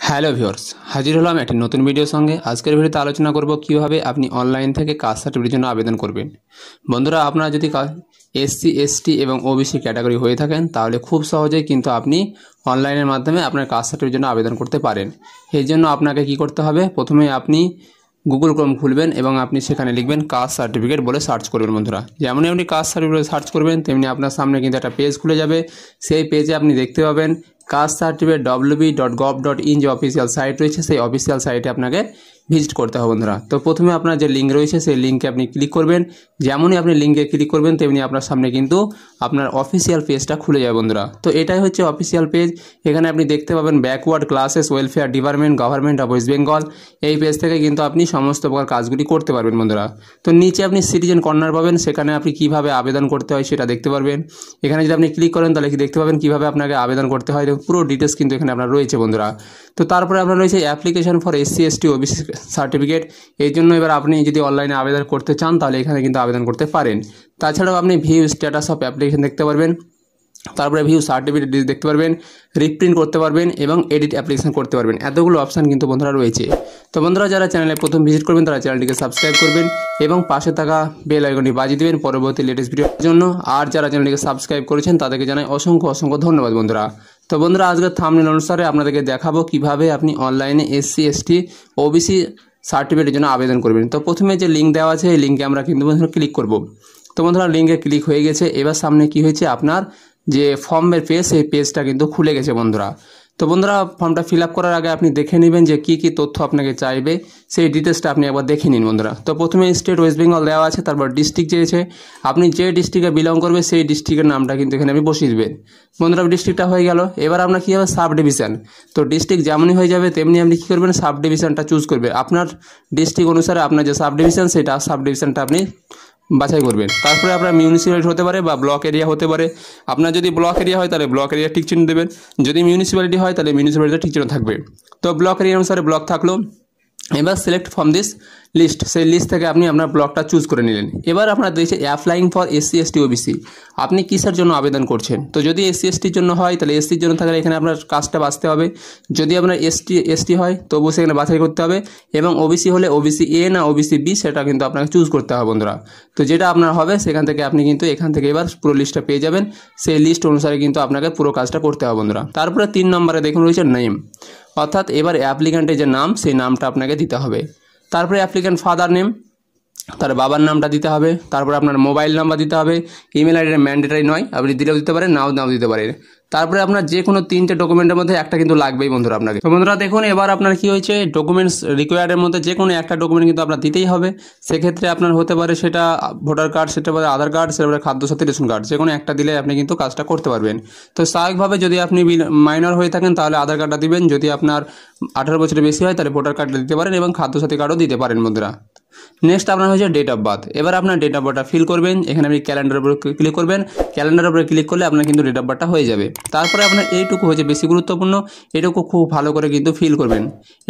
Hello viewers, হাজির হলাম একটি নতুন ভিডিওর সঙ্গে। আজকের ভিডিওতে আলোচনা করব কিভাবে আপনি অনলাইন থেকে কাস্ট সার্টিফিকেটের জন্য আবেদন করবেন। বন্ধুরা, আপনারা যদি এসসি, এসটি এবং ওবিসি ক্যাটাগরি হয়ে থাকেন তাহলে খুব সহজেই কিন্তু আপনি অনলাইনের মাধ্যমে আপনার কাস্ট সার্টিফিকেটের জন্য আবেদন করতে পারেন। এই জন্য আপনাকে কি করতে হবে, প্রথমে আপনি গুগল ক্রোম খুলবেন এবং আপনি সেখানে লিখবেন কাস্ট সার্টিফিকেট বলে সার্চ করবেন। বন্ধুরা, যেমনই আপনি কাস্ট সার্টিফিকেট সার্চ করবেন তেমনি আপনার সামনে কিন্তু একটা পেজ খুলে যাবে। সেই পেজে আপনি দেখতে পাবেন কাস্ট সার্টিফিকেট www.gov.in যে অফিসিয়াল সাইট রয়েছে, সেই অফিসিয়াল সাইটে আপনাকে ভিজিট করতে হবে। বন্ধুরা, তো প্রথমে আপনার যে লিঙ্ক রয়েছে সেই লিঙ্কে আপনি ক্লিক করবেন। যেমনই আপনি লিঙ্কে ক্লিক করবেন তেমনি আপনার সামনে কিন্তু আপনার অফিসিয়াল পেজটা খুলে যাবে। বন্ধুরা, তো এটাই হচ্ছে অফিসিয়াল পেজ। এখানে আপনি দেখতে পাবেন backward classes welfare department government of West Bengal. এই পেজ থেকে কিন্তু আপনি সমস্ত প্রকার কাজগুলি করতে পারবেন। বন্ধুরা, তো নিচে আপনি সিটিজেন কর্নার পাবেন, সেখানে আপনি কিভাবে আবেদন করতে হয় সেটা দেখতে পারবেন। এখানে যদি আপনি ক্লিক করেন তাহলে কি দেখতে পাবেন কিভাবে আপনাকে আবেদন করতে হয়, পুরো ডিটেলস কিন্তু এখানে আপনার রয়েছে। বন্ধুরা, তো তারপরে আপনার রয়েছে application for SC, ST, OBC certificate. এই জন্য এবার আপনি যদি অনলাইনে আবেদন করতে চান তাহলে এখানে কিন্তু আবেদন করতে পারেন। তাছাড়াও আপনি ভিউ স্ট্যাটাস অফ অ্যাপ্লিকেশন দেখতে পারবেন, তারপরে ভিউ সার্টিফিকেট দেখতে পারবেন, রিপ্রিন্ট করতে পারবেন এবং এডিট অ্যাপ্লিকেশন করতে পারবেন। এতগুলো অপশান কিন্তু বন্ধুরা রয়েছে। তো বন্ধুরা, যারা চ্যানেলে প্রথম ভিজিট করবেন তারা চ্যানেলটিকে সাবস্ক্রাইব করবেন এবং পাশে থাকা বেল আইকনটি বাজিয়ে দেবেন পরবর্তী লেটেস্ট ভিডিওর জন্য। আর যারা চ্যানেলটিকে সাবস্ক্রাইব করেছেন তাদেরকে জানাই অসংখ্য অসংখ্য ধন্যবাদ। বন্ধুরা, তো বন্ধুরা, আজকের থাম্বনেল অনুসারে আপনাদেরকে দেখাবো কিভাবে আপনি অনলাইনে এসসি, এসটি, ওবিসি সার্টিফিকেটের জন্য আবেদন করবেন। তো প্রথমে যে লিঙ্ক দেওয়া আছে এই লিঙ্কে আমরা কিন্তু বন্ধুরা ক্লিক করব। তো বন্ধুরা, লিঙ্কে ক্লিক হয়ে গেছে। এবার সামনে কি হয়েছে, আপনার যে ফর্মের পেজ সেই পেজটা কিন্তু খুলে গেছে। বন্ধুরা, তো বন্ধুরা, ফর্মটা ফিল আপ করার আগে আপনি দেখে নেবেন যে কী কী তথ্য আপনাকে চাইবে, সেই ডিটেলসটা আপনি একবার দেখে নিন। বন্ধুরা, তো প্রথমে স্টেট ওয়েস্ট বেঙ্গল দেওয়া আছে, তারপর ডিস্ট্রিক্ট চেয়েছে। আপনি যে ডিস্ট্রিক্টে বিলং করবে সেই ডিস্ট্রিক্টের নামটা কিন্তু এখানে আপনি বসিয়ে দেবেন। বন্ধুরা, ডিস্ট্রিক্টটা হয়ে গেল। এবার আপনার কী হবে, সাব ডিভিশন। তো ডিস্ট্রিক্ট যেমনই হয়ে যাবে তেমনি আপনি কী করবেন, সাব ডিভিশনটা চুজ করবে। আপনার ডিস্ট্রিক্ট অনুসারে আপনার যে সাব ডিভিশন সেটা সাব ডিভিশনটা আপনি বাছাই করবেন। তারপরে আপনার মিউনিসিপ্যালিটি হতে পারে বা ব্লক এরিয়া হতে পারে। আপনার যদি ব্লক এরিয়া হয় তাহলে ব্লক এরিয়া ঠিক চিহ্ন দেবেন, যদি মিউনিসিপ্যালিটি হয় তাহলে মিউনিসিপ্যালিটি ঠিক চিহ্ন থাকবে। তো ব্লক এরিয়া অনুসারে ব্লক থাকলো। এবার সিলেক্ট ফ্রম দিস লিস্ট, সেই লিস্ট থেকে আপনি আপনার ব্লকটা চুজ করে নিলেন। এবার আপনার দিয়েছে applying for SC, ST, OBC. আপনি কিসের জন্য আবেদন করছেন? তো যদি এসসি, এসটির জন্য হয় তাহলে এসসির জন্য থাকলে এখানে আপনার কাজটা বাছতে হবে। যদি আপনার এসটি হয় তবু সেখানে বাছাই করতে হবে এবং ওবিসি হলে ওবিসি এ না ওবিসি বি সেটা কিন্তু আপনাকে চুজ করতে হবে। বন্ধুরা, তো যেটা আপনার হবে সেখান থেকে আপনি কিন্তু এখান থেকে এবার পুরো লিস্টটা পেয়ে যাবেন। সেই লিস্ট অনুসারে কিন্তু আপনাকে পুরো কাজটা করতে হবে। বন্ধুরা, তারপরে 3 নম্বরে দেখুন রয়েছে নেম, অর্থাৎ এবার অ্যাপ্লিক্যান্টের যে নাম সেই নামটা আপনাকে দিতে হবে। তারপরে অ্যাপ্লিক্যান্ট ফাদার নেম, তার বাবার নামটা দিতে হবে। তারপরে আপনার মোবাইল নাম্বার দিতে হবে। ইমেল আইডিটা ম্যান্ডেটারি নয়, আপনি দিলেও দিতে পারেন, নাও দিতে পারেন। তারপরে আপনার যে কোনো 3টে ডকুমেন্টের মধ্যে একটা কিন্তু লাগবেই বন্ধুরা আপনাকে। তো বন্ধুরা দেখুন, এবার আপনার কি হয়েছে, ডকুমেন্টস রিকোয়ার্ডের মধ্যে যে কোনো একটা ডকুমেন্ট কিন্তু আপনার দিতেই হবে। সেক্ষেত্রে আপনার হতে পারে সেটা ভোটার কার্ড, সেটা পারে আধার কার্ড, সেটা পারে খাদ্যসাথী রেশন কার্ড, যে কোনো একটা দিলে আপনি কিন্তু কাজটা করতে পারবেন। তো স্বাভাবিকভাবে যদি আপনি মাইনর হয়ে থাকেন তাহলে আধার কার্ডটা দিবেন, যদি আপনার 18 বছরের বেশি হয় তাহলে ভোটার কার্ডটা দিতে পারেন এবং খাদ্যসাথী কার্ডও দিতে পারেন। বন্ধুরা, নেক্সট আপনার হচ্ছে ডেট অফ বার্থ। এবার আপনার ডেট অফ বার্থটা ফিল করবেন। এখানে আপনি ক্যালেন্ডারের উপর ক্লিক করবেন। ক্যালেন্ডারের উপরে ক্লিক করলে আপনার কিন্তু ডেট অফ বার্থটা হয়ে যাবে। তারপরে আপনার এইটুকু হচ্ছে বেশি গুরুত্বপূর্ণ, এটুকু খুব ভালো করে কিন্তু ফিল করবেন।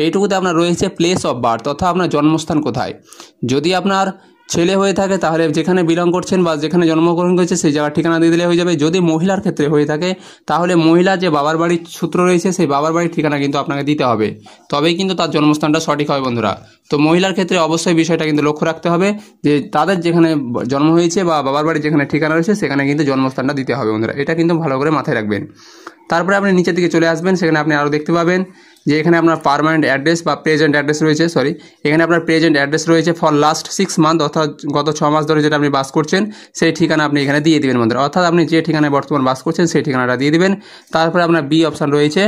এইটুকুতে আপনার রয়েছে প্লেস অফ বার্থ, অর্থাৎ আপনার জন্মস্থান কোথায়। যদি আপনার ছেলে হয়ে থাকে তাহলে যেখানে বিলং করছেন বা যেখানে জন্মগ্রহণ করেছে সেই জায়গার ঠিকানা দিয়ে দিলে হয়ে যাবে। যদি মহিলার ক্ষেত্রে হয়ে থাকে তাহলে মহিলার যে বাবার বাড়ির সূত্র রয়েছে সেই বাবার বাড়ির ঠিকানা কিন্তু আপনাকে দিতে হবে, তবেই কিন্তু তার জন্মস্থানটা সঠিক হবে। বন্ধুরা, তো মহিলার ক্ষেত্রে অবশ্যই বিষয়টা কিন্তু লক্ষ্য রাখতে হবে যে তাদের যেখানে জন্ম হয়েছে বা বাবার বাড়ির যেখানে ঠিকানা রয়েছে সেখানে কিন্তু জন্মস্থানটা দিতে হবে। বন্ধুরা, এটা কিন্তু ভালো করে মাথায় রাখবেন। তারপরে আপনি নিচের দিকে চলে আসবেন, সেখানে আপনি আরও দেখতে পাবেন যে এখানে আপনার পার্মানেন্ট অ্যাড্রেস বা প্রেজেন্ট অ্যাড্রেস রয়েছে। এখানে আপনার প্রেজেন্ট অ্যাড্রেস রয়েছে ফর লাস্ট 6 মান্থ, অর্থাৎ গত 6 মাস ধরে যেটা আপনি বাস করছেন সেই ঠিকানা আপনি এখানে দিয়ে দেবেন। বন্ধুরা, অর্থাৎ আপনি যে ঠিকানায় বর্তমান বাস করছেন সেই ঠিকানাটা দিয়ে দেবেন। তারপরে আপনার বি অপশান রয়েছে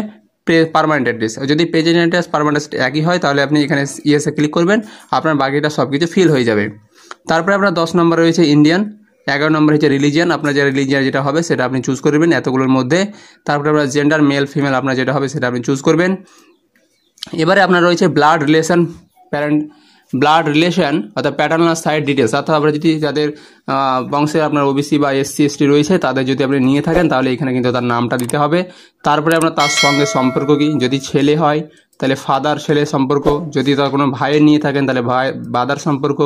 পার্মানেন্ট অ্যাড্রেস। যদি প্রেজেন্ট অ্যাড্রেস পার্মানেন্ট একই হয় তাহলে আপনি এখানে ইয়েসে ক্লিক করবেন, আপনার বাকিটা সব কিছু ফিল হয়ে যাবে। তারপরে আপনার 10 নম্বর রয়েছে ইন্ডিয়ান, 11 নম্বর হচ্ছে রিলিজিয়ান। আপনার যে রিলিজিয়ান যেটা হবে সেটা আপনি চুজ করবেন এতগুলোর মধ্যে। তারপরে আপনার জেন্ডার মেল ফিমেল আপনার যেটা হবে সেটা আপনি চুজ করবেন। এবারে আপনার রয়েছে ব্লাড রিলেশন অর্থাৎ প্যাটার্নাল সাইড ডিটেলস, অর্থাৎ আপনার যদি যাদের বংশে আপনার ওবিসি বা এসসি, এসটি রয়েছে তাদের যদি আপনি নিয়ে থাকেন তাহলে এখানে কিন্তু তার নামটা দিতে হবে। তারপরে আপনার তার সঙ্গে সম্পর্ক কি, যদি ছেলে হয় তাহলে ফাদার ছেলে সম্পর্ক, যদি তার কোনো ভাইয়ের নিয়ে থাকেন তাহলে ভাই বাদার সম্পর্ক,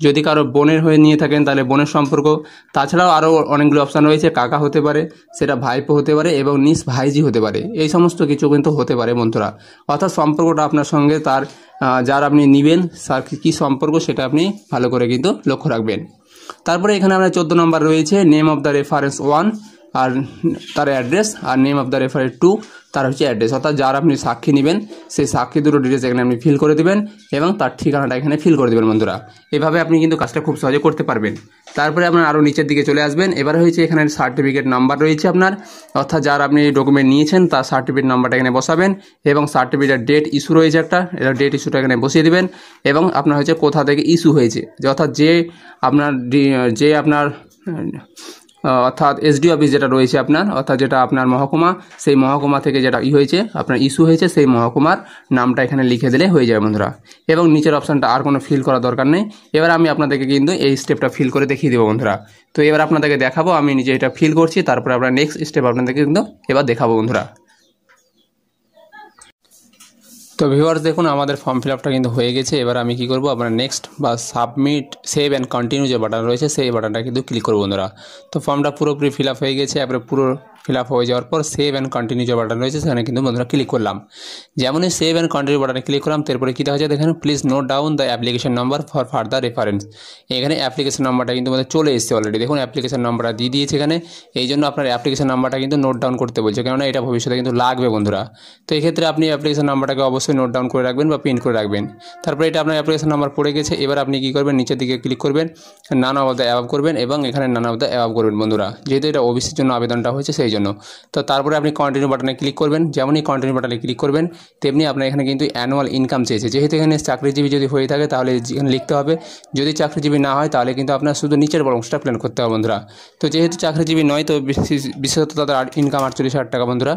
যদি কারো বোনের হয়ে নিয়ে থাকেন তাহলে বোনের সম্পর্ক। তাছাড়াও আরও অনেকগুলো অপশান রয়েছে, কাকা হতে পারে, সেটা ভাইপো হতে পারে এবং নিজ ভাইজি হতে পারে, এই সমস্ত কিছু কিন্তু হতে পারে বন্ধুরা। অর্থাৎ সম্পর্কটা আপনার সঙ্গে তার যার আপনি নেবেন তার কী সম্পর্ক সেটা আপনি ভালো করে কিন্তু লক্ষ্য রাখবেন। তারপরে এখানে আপনার 14 নম্বর রয়েছে নেম অফ দ্য রেফারেন্স 1 আর তার অ্যাড্রেস, আর নেম অফ দ্য রেফারেন্স 2 তার হচ্ছে অ্যাড্রেস। অর্থাৎ যার আপনি সাক্ষী নেবেন সেই সাক্ষী দুটো ডিটেলস এখানে আপনি ফিল করে দেবেন এবং তার ঠিকানাটা এখানে ফিল করে দেবেন বন্ধুরা। এভাবে আপনি কিন্তু কাজটা খুব সহজে করতে পারবেন। তারপরে আপনার আরও নিচের দিকে চলে আসবেন। এবার হয়েছে এখানে সার্টিফিকেট নাম্বার রয়েছে আপনার, অর্থাৎ যার আপনি ডকুমেন্ট নিয়েছেন তার সার্টিফিকেট নাম্বারটা এখানে বসাবেন এবং সার্টিফিকেট ডেট ইস্যু রয়েছে একটা, এটা ডেট ইস্যুটা এখানে বসিয়ে দেবেন এবং আপনার হচ্ছে কোথা থেকে ইস্যু হয়েছে, অর্থাৎ যে আপনার অর্থাৎ এসডি অফিস যেটা রয়েছে আপনার, অর্থাৎ যেটা আপনার মহকুমা, সেই মহকুমা থেকে যেটা হয়েছে আপনার ইস্যু হয়েছে সেই মহকুমার নামটা এখানে লিখে দিলে হয়ে যাবে বন্ধুরা। এবং নিচের অপশানটা আর কোনো ফিল করার দরকার নেই। এবার আমি আপনাদেরকে কিন্তু এই স্টেপটা ফিল করে দেখিয়ে দেবো বন্ধুরা। তো এবার আপনাদেরকে দেখাবো, আমি নিজে এটা ফিল করছি, তারপরে আপনার নেক্সট স্টেপ আপনাদেরকে কিন্তু এবার দেখাবো বন্ধুরা। তো ভিউয়ার্স দেখুন আমাদের ফর্ম ফিল আপটা কিন্তু হয়ে গেছে। এবার আমি কি করব, আপনার নেক্সট বা সাবমিট সেভ অ্যান্ড কন্টিনিউ যে বাটন রয়েছে সেই বাটনটা কিন্তু ক্লিক করব বন্ধুরা। তো ফর্মটা পুরোপুরি ফিল আপ হয়ে গেছে। এবারে পুরো ফিল আপ হয়ে যাওয়ার পর সেভ অ্যান্ড কন্টিনিউ যে বাটন রয়েছে সেখানে কিন্তু বন্ধুরা ক্লিক করলাম। যেমনই সেভ অ্যান্ড কন্টিনিউ বাটনে ক্লিক করলাম, তারপরে কী দেখা যায় দেখেন please note down the application number for further reference. এখানে অ্যাপ্লিকেশন নাম্বারটা কিন্তু আমাদের চলে এসেছে অলরেডি। দেখুন অ্যাপ্লিকেশন নাম্বারটা দিয়ে দিয়েছে এখানে, এই জন্য আপনার অ্যাপ্লিকেশন নাম্বারটা কিন্তু নোট ডাউন করতে বলছে, কেননা এটা ভবিষ্যতে কিন্তু লাগবে বন্ধুরা। তো এই ক্ষেত্রে আপনি অ্যাপ্লিকেশন নাম্বারটাকে অবশ্যই নোট ডাউন করে রাখবেন বা প্রিন্ট করে রাখবেন। তারপরে এটা আপনার অ্যাপ্লিকেশন নাম্বার পড়ে গেছে। এবার আপনি কী করবেন, নিচের দিকে ক্লিক করবেন, নান অফ দ্য অ্যাভ করবেন এবং এখানে নান অফ দ্য অ্যাভ করবেন বন্ধুরা, যেহেতু এটা ওবিসির জন্য আবেদনটা হয়েছে সেই জন্য। তো তারপরে আপনি কন্টিনিউ বাটনে ক্লিক করবেন। যেমনই কন্টিনিউ বাটনে ক্লিক করবেন তেমনি আপনার এখানে কিন্তু অ্যানুয়াল ইনকাম চেয়েছে। যেহেতু এখানে চাকরিজীবী যদি হয়ে থাকে তাহলে এখানে লিখতে হবে, যদি চাকরিজীবী না হয় তাহলে কিন্তু আপনার শুধু নিচের অংশটা প্ল্যান করতে হবে বন্ধুরা। তো যেহেতু চাকরিজীবী নয় তো বিশেষত তাদের ইনকাম 48,000 টাকা বন্ধুরা,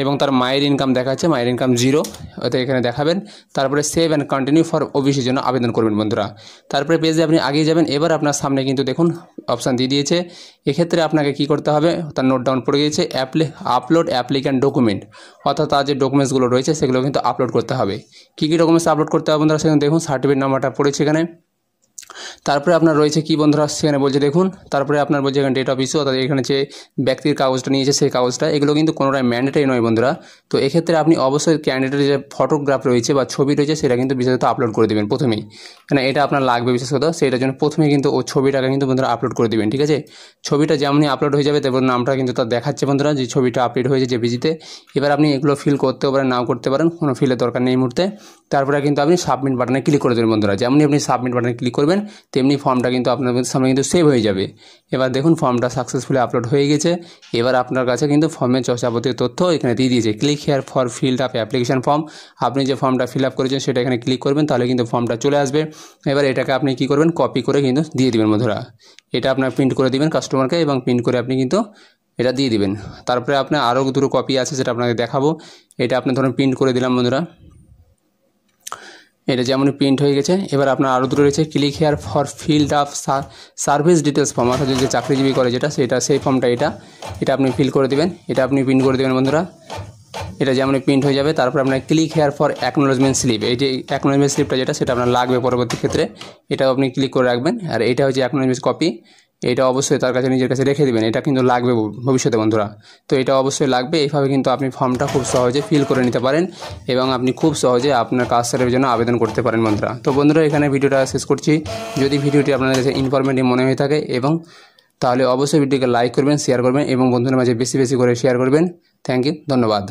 এবং তার মায়ের ইনকাম দেখাচ্ছে, মায়ের ইনকাম 0, অর্থাৎ এখানে দেখাবেন। তারপরে সেভ অ্যান্ড কন্টিনিউ ফর ওবিসির জন্য আবেদন করবেন বন্ধুরা। তারপরে পেজে আপনি আগিয়ে যাবেন। এবার আপনার সামনে কিন্তু দেখুন অপশান দিয়ে দিয়েছে। এক্ষেত্রে আপনাকে কি করতে হবে, তার নোট ডাউন পড়ে গিয়েছে আপলোড অ্যাপ্লিক্যান্ট ডকুমেন্ট, অর্থাৎ তার যে ডকুমেন্টসগুলো রয়েছে সেগুলো কিন্তু আপলোড করতে হবে। কী কী ডকুমেন্টস আপলোড করতে হবে বন্ধুরা সেখানে দেখুন সার্টিফিকেট নাম্বারটা পড়েছে এখানে। তারপরে আপনার রয়েছে কি বন্ধুরা সেখানে বলছে দেখুন, তারপরে আপনার বলছে এখানে ডেট অফ ইস্যু, অর্থাৎ এখানে যে ব্যক্তির কাগজটা নিয়েছে সেই কাগজটা, এগুলো কিন্তু কোনোটাই ম্যান্ডেটরি নয় বন্ধুরা। তো এক্ষেত্রে আপনি অবশ্যই ক্যান্ডিডেটের যে ফটোগ্রাফ রয়েছে বা ছবি রয়েছে সেটা কিন্তু বিশেষত আপলোড করে দেবেন প্রথমেই, কেন এটা আপনার লাগবে বিশেষত, সেটার জন্য প্রথমেই কিন্তু ও ছবিটাকে কিন্তু বন্ধুরা আপলোড করে দেবেন, ঠিক আছে। ছবিটা যেমনই আপলোড হয়ে যাবে তারপর নামটা কিন্তু তার দেখাচ্ছে বন্ধুরা যে ছবিটা আপলোড হয়েছে জেপিজিতে। এবার আপনি এগুলো ফিল করতেও পারেন নাও করতে পারেন, কোনো ফিলের দরকার নেই এই মুহূর্তে। তারপরে কিন্তু আপনি সাবমিট বাটনে ক্লিক করে দেবেন বন্ধুরা। যেমনই আপনি সাবমিট বাটনে ক্লিক করবেন তেমনি ফর্মটা কিন্তু আপনার সামনে কিন্তু সেভ হয়ে যাবে। এবার দেখুন ফর্মটা সাকসেসফুলি আপলোড হয়ে গেছে। এবার আপনার কাছে কিন্তু ফর্মের যাবতীয় তথ্য এখানে দিয়ে দিয়েছে। Click here for filled up application form, আপনি যে ফর্মটা ফিল আপ করেছেন সেটা এখানে ক্লিক করবেন, তাহলে কিন্তু ফর্মটা চলে আসবে। এবার এটাকে আপনি কি করবেন, কপি করে কিন্তু দিয়ে দিবেন বন্ধুরা। এটা আপনার প্রিন্ট করে দিবেন কাস্টমারকে এবং প্রিন্ট করে আপনি কিন্তু এটা দিয়ে দিবেন। তারপরে আপনার আরও দুটো কপি আছে সেটা আপনাকে দেখাবো। এটা আপনি ধরুন প্রিন্ট করে দিলাম বন্ধুরা, এটা যেমন প্রিন্ট হয়ে গেছে। এবার আপনার আরও দুটো রয়েছে click here for field of service details form, অর্থাৎ যে চাকরিজীবী করে যেটা সেটা সেই ফর্মটা এটা আপনি ফিল করে দেবেন, এটা আপনি প্রিন্ট করে দেবেন বন্ধুরা। এটা যেমন প্রিন্ট হয়ে যাবে। তারপর আপনার click here for acknowledgement slip, এই যে অ্যাকনোলেজমেন্ট স্লিপটা যেটা সেটা আপনার লাগবে পরবর্তী ক্ষেত্রে, এটাও আপনি ক্লিক করে রাখবেন। আর এটা হচ্ছে অ্যাকনোলেজমেন্ট কপি, এটা অবশ্যই তার কাছে নিজের কাছে রেখে দেবেন, এটা কিন্তু লাগবে ভবিষ্যতে বন্ধুরা। তো এটা অবশ্যই লাগবে। এইভাবে কিন্তু আপনি ফর্মটা খুব সহজে ফিল করে নিতে পারেন এবং আপনি খুব সহজে আপনার কাস্ট সার্টিফিকেটের জন্য আবেদন করতে পারেন বন্ধুরা। তো বন্ধুরা এখানে ভিডিওটা শেষ করছি। যদি ভিডিওটি আপনাদের কাছে ইনফরমেটিভ মনে হয়ে থাকে এবং তাহলে অবশ্যই ভিডিওকে লাইক করবেন, শেয়ার করবেন এবং বন্ধুদের মাঝে বেশি বেশি করে শেয়ার করবেন। থ্যাংক ইউ, ধন্যবাদ।